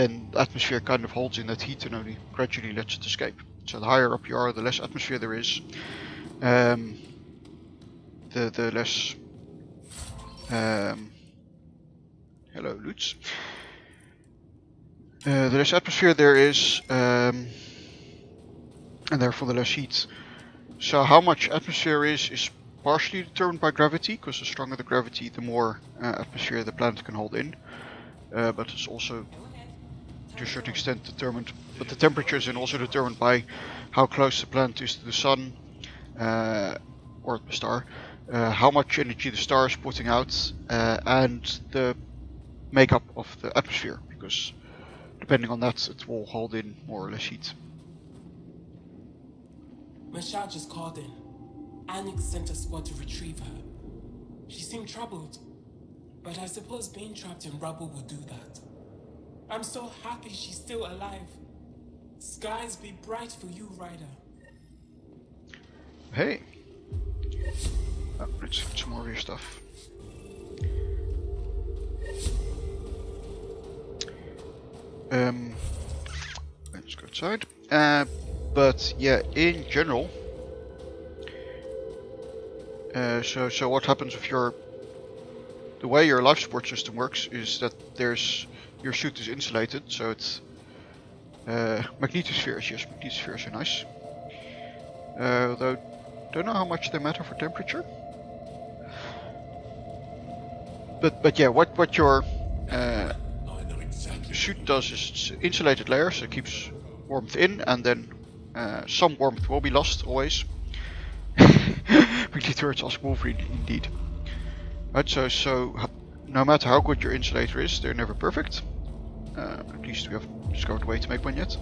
then the atmosphere kind of holds in that heat and only gradually lets it escape. So the higher up you are, the less atmosphere there is. The less... hello, Lutz. The less atmosphere there is, and therefore the less heat. So how much atmosphere is partially determined by gravity, because the stronger the gravity, the more atmosphere the planet can hold in. But it's also to a certain extent determined, but the temperature is then also determined by how close the planet is to the sun, or the star, how much energy the star is putting out, and the makeup of the atmosphere, because depending on that it will hold in more or less heat. Michelle just called in. Annick sent a squad to retrieve her. She seemed troubled, but I suppose being trapped in rubble will do that. I'm so happy she's still alive. Skies be bright for you, Ryder. Hey! Oh, let's get some more of your stuff. Let's go outside. But yeah, in general, so what happens if the way your life support system works is that your suit is insulated, so it's magnetospheres. Yes, magnetospheres are nice. Though don't know how much they matter for temperature. But yeah, what your suit does is it's insulated layer, so it keeps warmth in, and then some warmth will be lost always. Weekly turrets ask Wolverine, indeed. Right, so no matter how good your insulator is, they're never perfect. At least we haven't discovered a way to make one yet.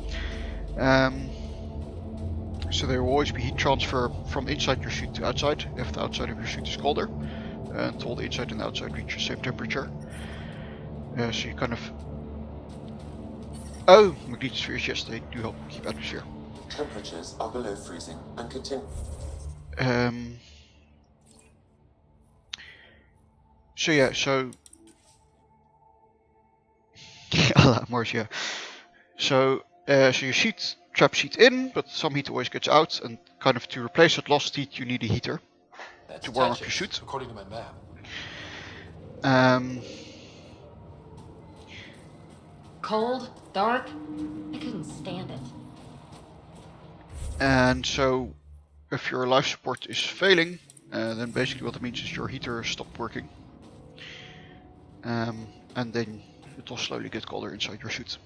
So there will always be heat transfer from inside your suit to outside, if the outside of your suit is colder, until the inside and the outside reach the same temperature. So you kind of... Oh, magnetospheres, yes, they do help keep atmosphere. Temperatures are below freezing and continue. So yeah, so Marcia. So your sheet traps heat in, but some heat always gets out, and kind of to replace that lost heat, you need a heater to warm up your suit. According to my map. Cold, dark, I couldn't stand it. And so, if your life support is failing, then basically what it means is your heater stopped working. And then it will slowly get colder inside your suit.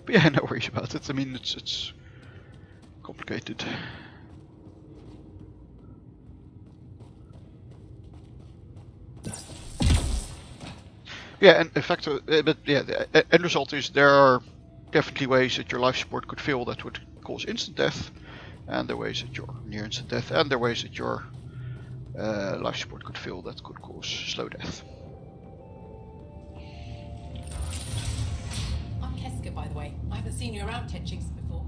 But yeah, no worries about it. I mean, it's complicated. Yeah, and in fact, but yeah, the end result is there are definitely ways that your life support could fail that would cause instant death, and there are ways that you're near instant death, and there are ways that your life support could fail that could cause slow death. I'm Keska, by the way. I haven't seen you around Tetchings before.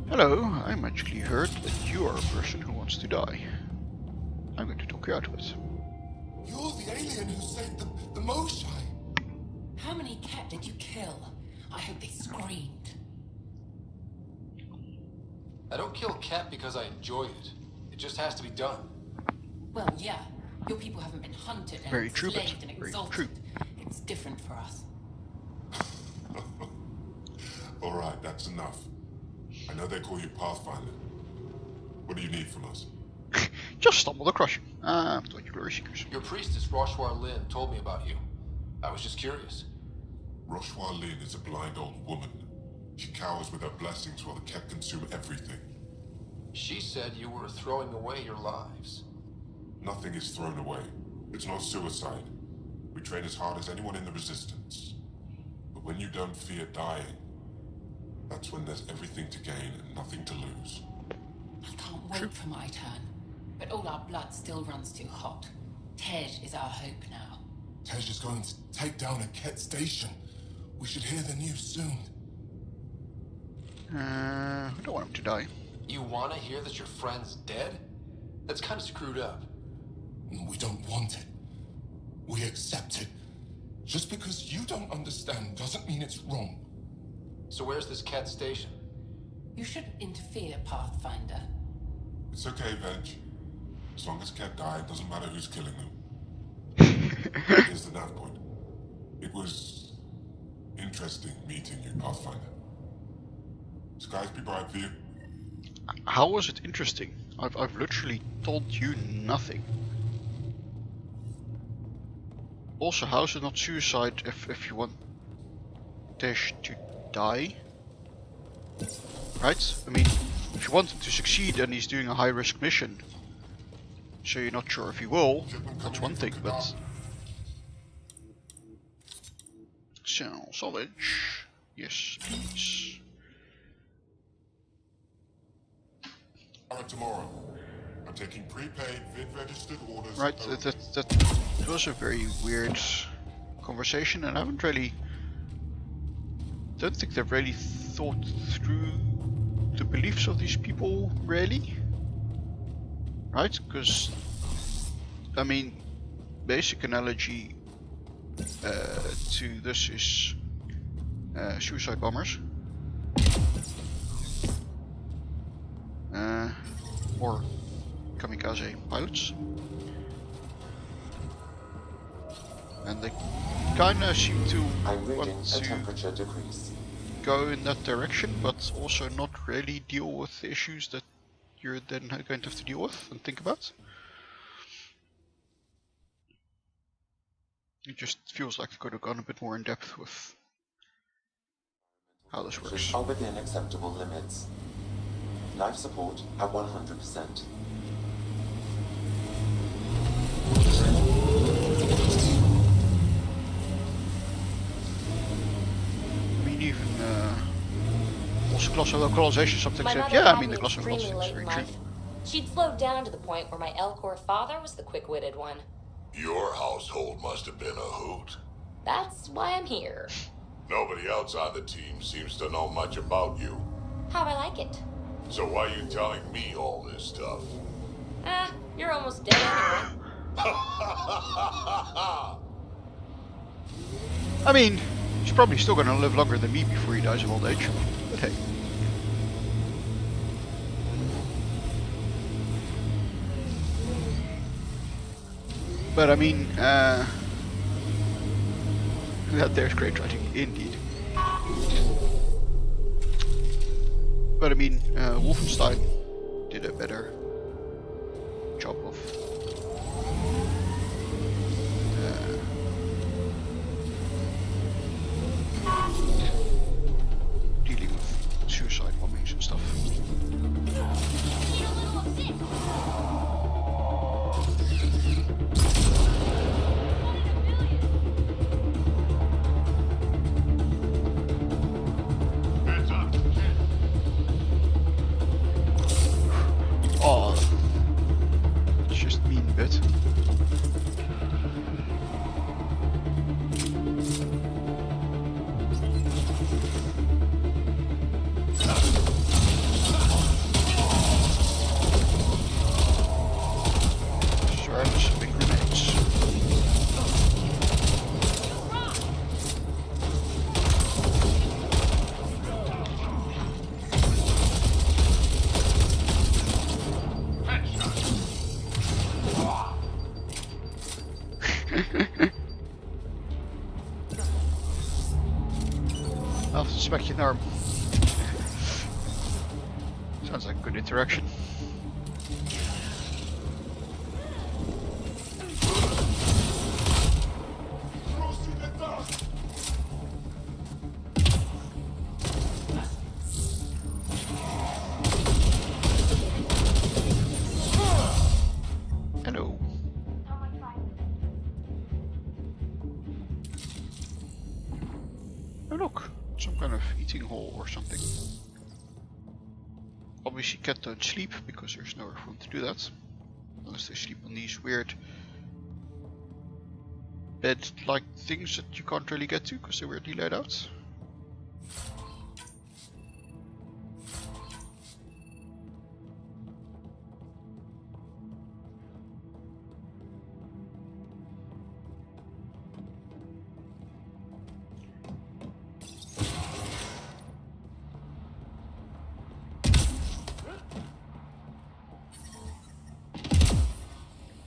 Hello, I magically heard that you are a person who wants to die. I'm going to talk you out of it. You're the alien who saved the Moshai. How many cat did you kill? I hope they screamed. I don't kill cat because I enjoy it. It just has to be done. Well, yeah. Your people haven't been hunted and Very true, but enslaved and very exalted. true. It's different for us. Alright, that's enough. I know they call you Pathfinder. What do you need from us? Just stumbled across you. Thought you were seekers. Your priestess, Roshwar Lin, told me about you. I was just curious. Roshwar Lin is a blind old woman. She cowers with her blessings while the Kep consume everything. She said you were throwing away your lives. Nothing is thrown away. It's not suicide. We train as hard as anyone in the Resistance. But when you don't fear dying, that's when there's everything to gain and nothing to lose. I can't wait for my turn. But all our blood still runs too hot. Tej is our hope now. Tej is going to take down a Ket station. We should hear the news soon. I don't want him to die. You want to hear that your friend's dead? That's kind of screwed up. We don't want it. We accept it. Just because you don't understand doesn't mean it's wrong. So where's this cat station? You shouldn't interfere, Pathfinder. It's okay, Veg. As long as Ket died, doesn't matter who's killing them. Here's the nav point. It was interesting meeting you, Pathfinder. Skies be bright for you. How was it interesting? I've literally told you nothing. Also, how is it not suicide if you want Tish to die? Right? I mean, if you want him to succeed and he's doing a high risk mission, so you're not sure if he will, that's one thing, but... So, salvage. Yes, please. Tomorrow. I'm taking prepaid vid-registered orders. Right, that was a very weird conversation, and I haven't really... don't think they've really thought through the beliefs of these people, really. Right? Because, I mean, basic analogy to this is suicide bombers. Or kamikaze pilots. And they kinda seem to I'm reading want a to temperature decrease. go in that direction, but also not really deal with the issues that you're then going to have to deal with and think about. It just feels like they could have gone a bit more in depth with how this works. Are within acceptable limits. Life support at 100%. I mean, even also localization, something My said, mother yeah, I had mean, me the gloss of extremely late is very in true. life. She'd slowed down to the point where my Elcor father was the quick-witted one. Your household must have been a hoot. That's why I'm here. Nobody else on the team seems to know much about you. How'd I like it? So why are you telling me all this stuff? You're almost dead anyway. I mean, he's probably still going to live longer than me before he dies of old age. But hey. But I mean, that there's great writing, indeed. But I mean, Wolfenstein did a better job of dealing with suicide bombings and stuff. Oh, it's just mean bit. Shards of grenades. I'll suspect your arm. Sounds like good interaction. Hello. Oh look, some kind of eating hole or something. Obviously cats don't sleep because there's nowhere for them to do that. Unless they sleep on these weird bit like things that you can't really get to because they're weirdly laid out.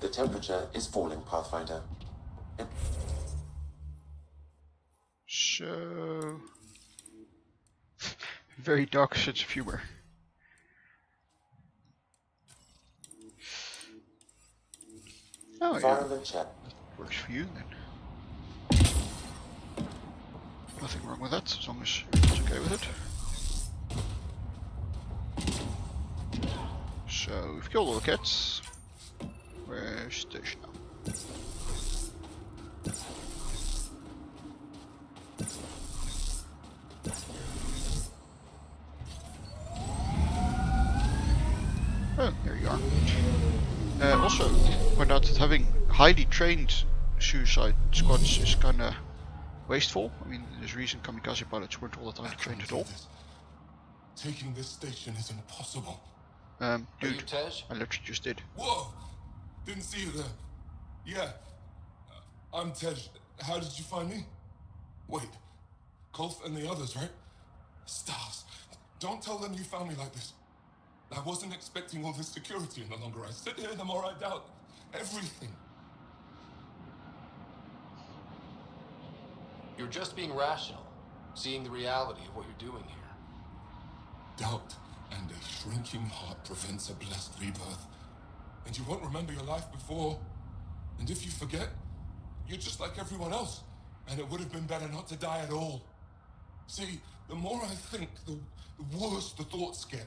The temperature is falling, Pathfinder. So very dark sense of humor. Oh yeah, Environment check. works for you then. Nothing wrong with that, as long as you're okay with it. So we've killed all the cats. Where's station now? Oh, there you are. Also, point out that having highly trained suicide squads is kinda wasteful. I mean, there's a reason kamikaze pilots weren't all the time trained at all. Taking this station is impossible. Are you Dude, Tej? I literally just did. Whoa! Didn't see you there. Yeah. I'm Tej. How did you find me? Wait. Kolf and the others, right? Stars. Don't tell them you found me like this. I wasn't expecting all this security any longer. I sit here and I'm alright out. Everything. You're just being rational, seeing the reality of what you're doing here. Doubt and a shrinking heart prevents a blessed rebirth. And you won't remember your life before. And if you forget, you're just like everyone else. And it would have been better not to die at all. See, the more I think, the worse the thoughts get.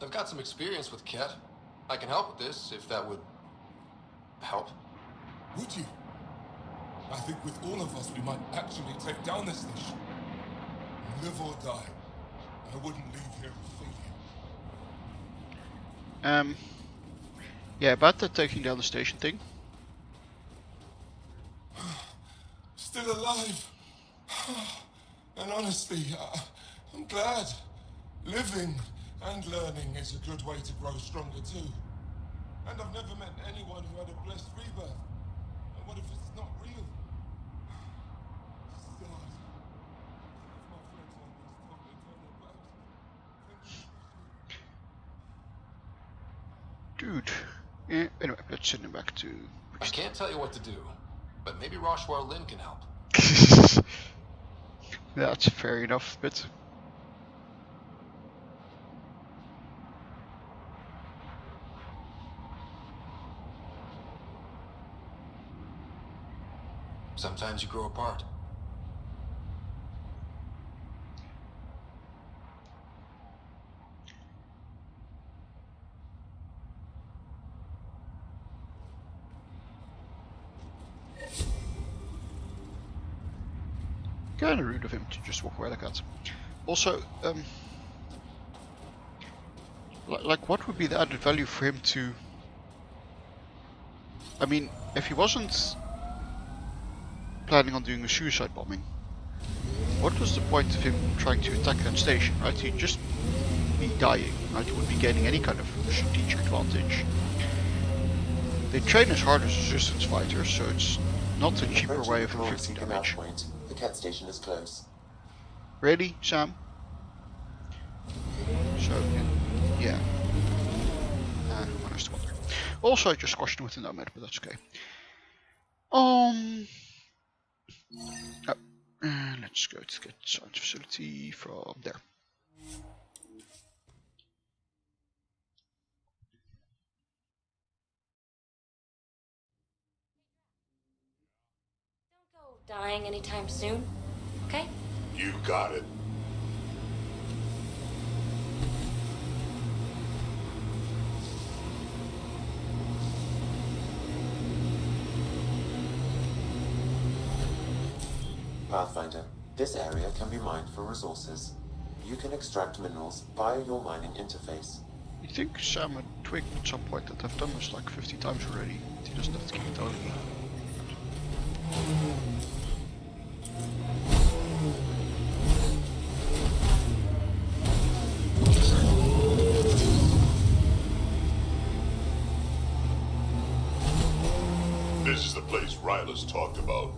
I've got some experience with Ket. I can help with this, if that would help. Would you? I think with all of us, we might actually take down this station. Live or die. I wouldn't leave here with failure. Yeah, about the taking down the station thing. Still alive. And honestly, I'm glad. Living and learning is a good way to grow stronger too. And I've never met anyone who had a blessed rebirth. And what if it's not real? Stars. If my friends always told eternal vows. Dude. Yeah, anyway, let's send him back to... I can't tell you what to do, but maybe Roshwar Lin can help. That's fair enough, but... Sometimes you grow apart. Kinda rude of him to just walk away like that. Also, like what would be the added value for him to... I mean, if he wasn't planning on doing a suicide bombing, what was the point of him trying to attack that station, right? He'd just be dying, right? He wouldn't be gaining any kind of strategic advantage. They train as hard as resistance fighters, so it's not a cheaper way of inflicting damage. Point. The cat station is close. Ready, Sam? So, yeah. One has to wonder. Also, I just squashed him with the nomad, but that's okay. Let's go to get science facility from there. Don't go dying anytime soon, okay? You got it. Pathfinder, this area can be mined for resources. You can extract minerals via your mining interface. You think Sam had twigged at some point that I've done this like 50 times already? He doesn't have to keep telling me. This is the place Ryla's talked about.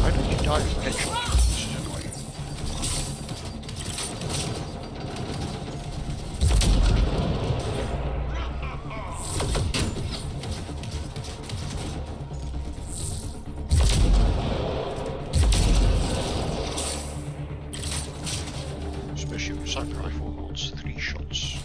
Why did you die from headshot? This is annoying. Especially with sniper rifle holds 3 shots.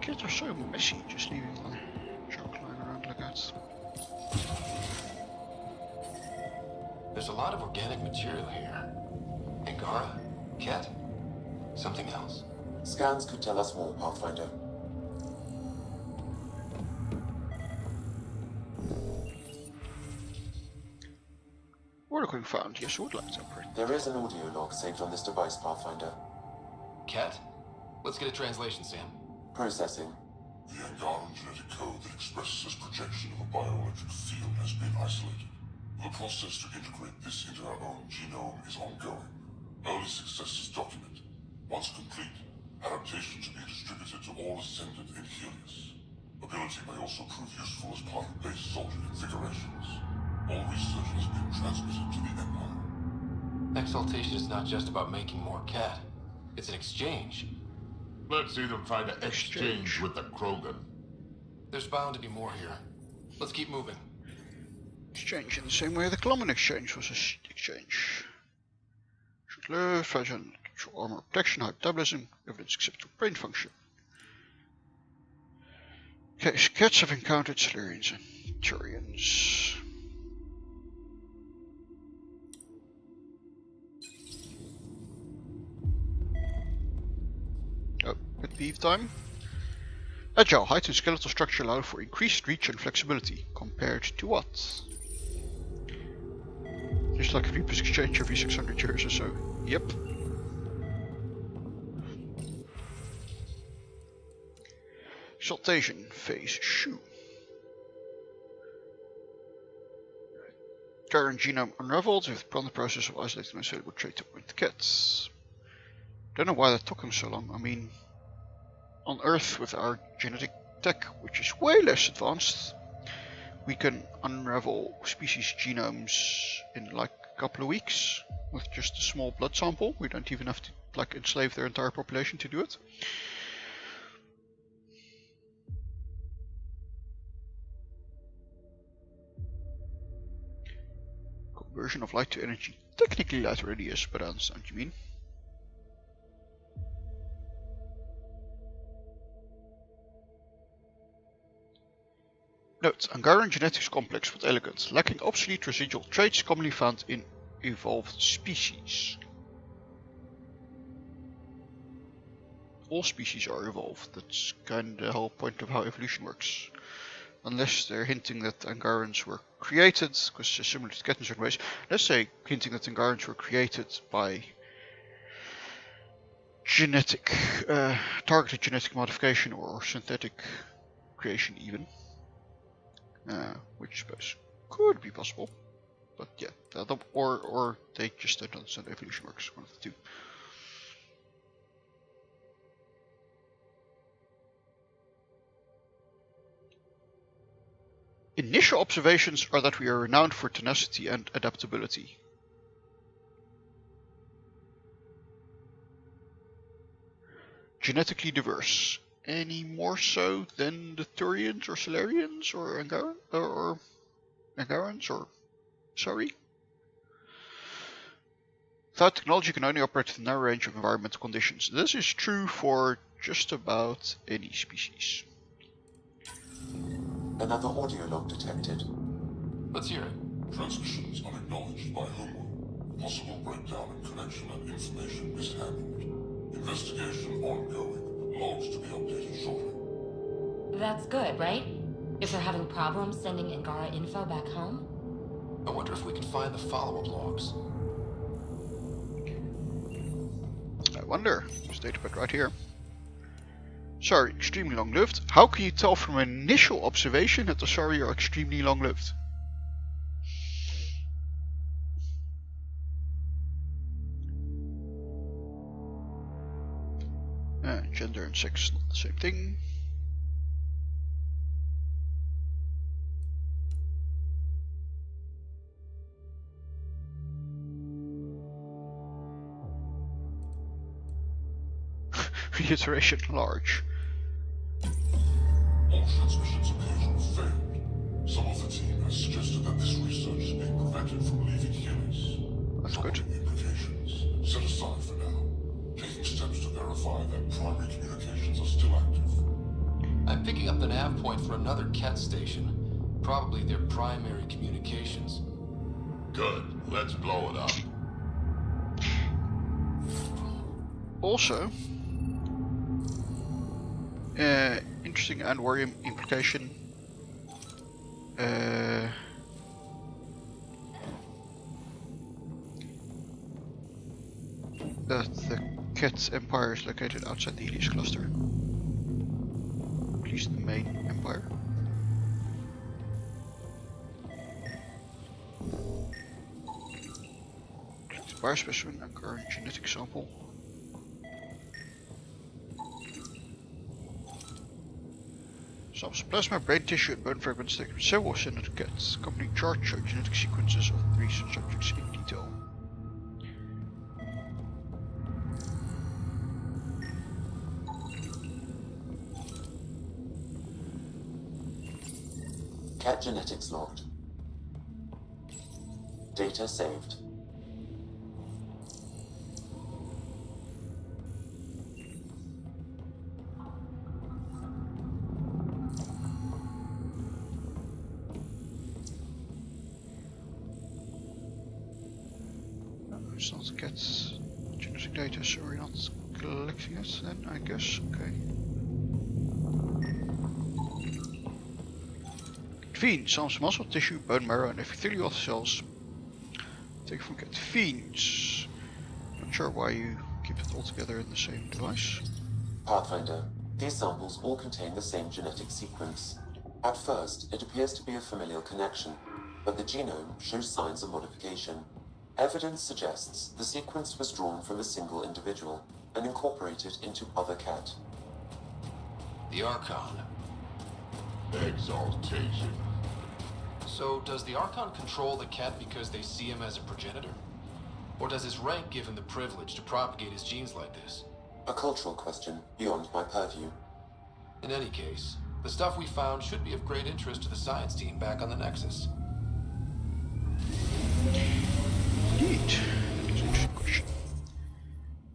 Kids are so messy, just leaving the junk lying around like that. There's a lot of organic material here. Angara? Ket? Something else? Scans could tell us more, Pathfinder. Working found. Yes, I would like to upgrade. There is an audio log saved on this device, Pathfinder. Ket? Let's get a translation, Sam. Processing. The Angaran genetic code that expresses this projection of a bioelectric field has been isolated. The process to integrate this into our own genome is ongoing. Early success is documented. Once complete, adaptation to be distributed to all ascendant in Helios. Ability may also prove useful as part of base soldier configurations. All research has been transmitted to the Empire. Exaltation is not just about making more Ket. It's an exchange. Let's see them try to exchange with the Krogan. There's bound to be more here. Let's keep moving. Exchange in the same way the Colombin exchange was a exchange. Should live, fashion, armor protection, high metabolism, evidence acceptable brain function. Okay, Kets have encountered Silurians and Turians. Oh, pet peeve time. Agile, height and skeletal structure allow for increased reach and flexibility. Compared to what? Just like a Reaper's exchange every 600 years or so. Yep. Exaltation phase shoe. Current genome unraveled with the process of isolating my cellular trait to point the cats. Don't know why that took him so long. I mean, on Earth with our genetic tech, which is way less advanced, we can unravel species genomes in like a couple of weeks with just a small blood sample. We don't even have to like enslave their entire population to do it. Conversion of light to energy. Technically light already is, but I understand what you mean. Note, Angaran genetics complex but elegant, lacking obsolete residual traits commonly found in evolved species. All species are evolved, that's kind of the whole point of how evolution works. Unless they're hinting that Angarans were created, because they're similar to Ket in certain ways. Let's say hinting that Angarans were created by genetic, targeted genetic modification or synthetic creation even. Which I suppose could be possible, but yeah, or they just don't understand how evolution works. One of the two. Initial observations are that we are renowned for tenacity and adaptability. Genetically diverse. Any more so than the Turians or Solarians or Angarans or sorry? That technology can only operate in a narrow range of environmental conditions. This is true for just about any species. Another audio log detected. Let's hear it. Transmissions unacknowledged by Homeworld. Possible breakdown in connection and information mishandled. Investigation ongoing. Logs to be updated shortly. That's good, right? If they're having problems sending Angara info back home? I wonder if we can find the follow-up logs. I wonder. There's a datapad right here. Sorry, extremely long-lived. How can you tell from an initial observation that the Sorry are extremely long-lived? Gender and sex, not the same thing. Reiteration large. All transmissions appear to have failed. Some of the team has suggested that this research is being prevented from leaving Helix. That's good. Implications set aside for now. Taking steps to verify that primary communications are still active. I'm picking up the nav point for another Ket station. Probably their primary communications. Good. Let's blow it up. Also, interesting and worrying implication. That the Ket Empire is located outside the Helix cluster. At least the main empire. Biospecimen and current genetic sample. Samples of plasma, brain tissue, and bone fragments taken from several Senator cats. Accompanying charts show genetic sequences of 3 subjects in detail. Cat genetics logged. Data saved. It's not Cat's genetic data, so we're not collecting it then, I guess. Okay. Fiends, some muscle tissue, bone marrow, and epithelial cells. Taken from cat fiends. Not sure why you keep it all together in the same device. Pathfinder, these samples all contain the same genetic sequence. At first, it appears to be a familial connection, but the genome shows signs of modification. Evidence suggests the sequence was drawn from a single individual and incorporated into other cat. The Archon. Exaltation. So, does the Archon control the Ket because they see him as a progenitor? Or does his rank give him the privilege to propagate his genes like this? A cultural question beyond my purview. In any case, the stuff we found should be of great interest to the science team back on the Nexus. Indeed. That is an interesting question.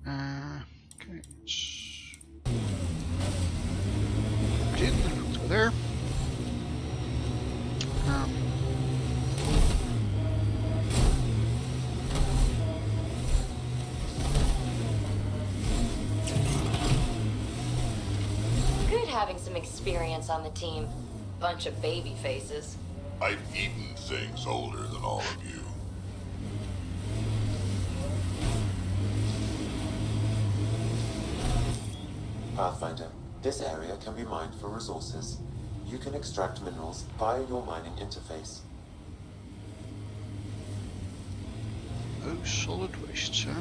Okay, let's put it in, then let's go there. Good having some experience on the team. Bunch of baby faces. I've eaten things older than all of you. Pathfinder, this area can be mined for resources. You can extract minerals via your mining interface. Oh, solid wastes, huh?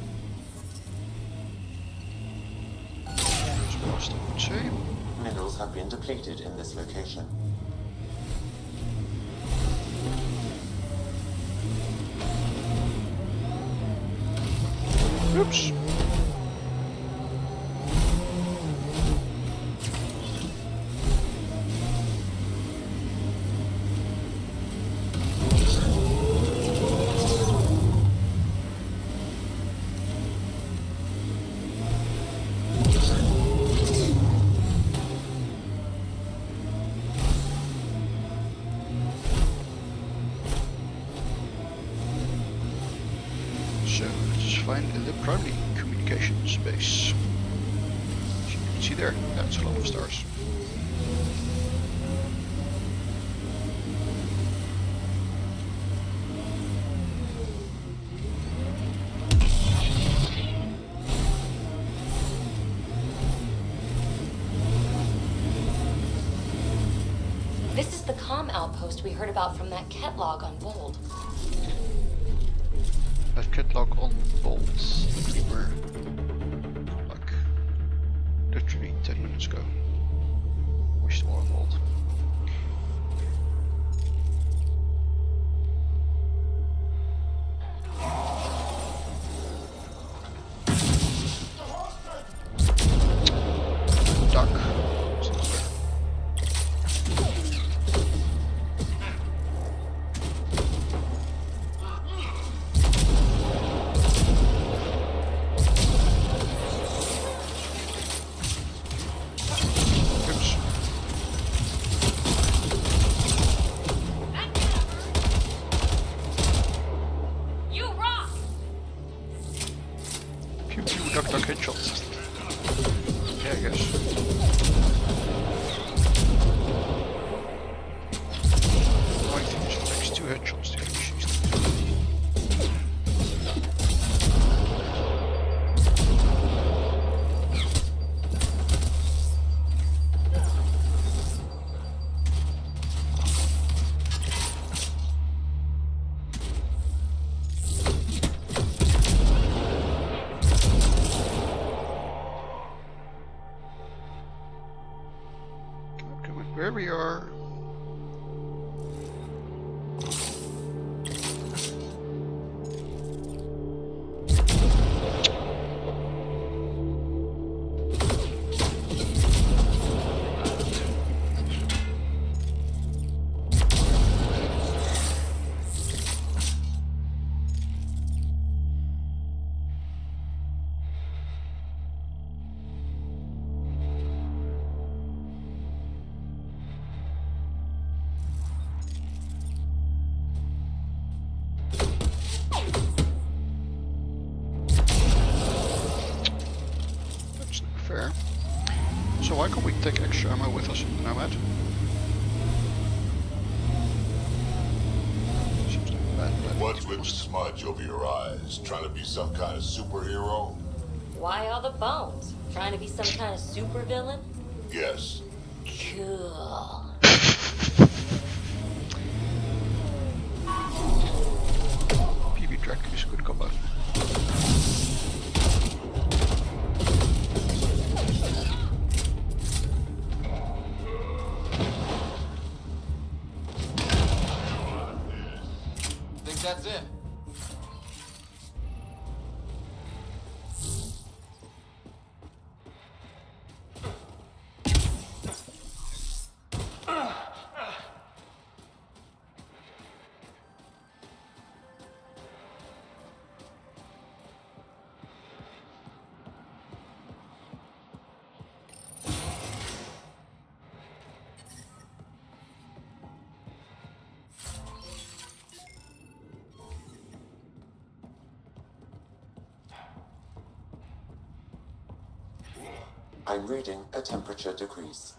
That's what I would say. Minerals have been depleted in this location. Oops. So let's find the primary communications base. As you can see there, that's a lot of stars. This is the comm outpost we heard about from that Ket log on Vold. That catalog on bolts. We were like literally 10 minutes ago. We're still on Bolt. Duck. Oops. You rock! Pew pew duck duck headshots. Yeah, I guess. My thing is it takes 2 headshots to finish these things. Okay, where we are. That's not fair. So why can't we take extra ammo with us in the Nomad? Seems like a bad What's with the smudge over your eyes? Trying to be some kind of superhero? Why all the bones? Trying to be some kind of supervillain? Yes. Cool. PB track is a good combo. Think that's it? I'm reading a temperature decrease.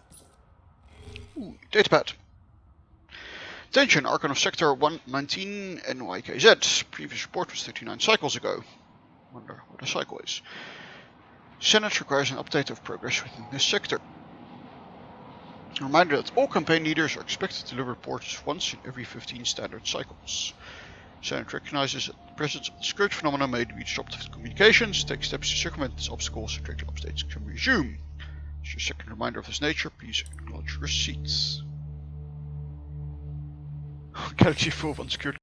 Ooh, datapad. Attention, Archon of Sector 119 NYKZ. Previous report was 39 cycles ago. Wonder what a cycle is. Senate requires an update of progress within this sector. A reminder that all campaign leaders are expected to deliver reports once in every 15 standard cycles. Senate recognizes that the presence of the scourge phenomena may be disruptive to communications, takes steps to circumvent these obstacles, and regular updates can resume. As your second reminder of this nature, please acknowledge receipts. Galaxy full of unsecure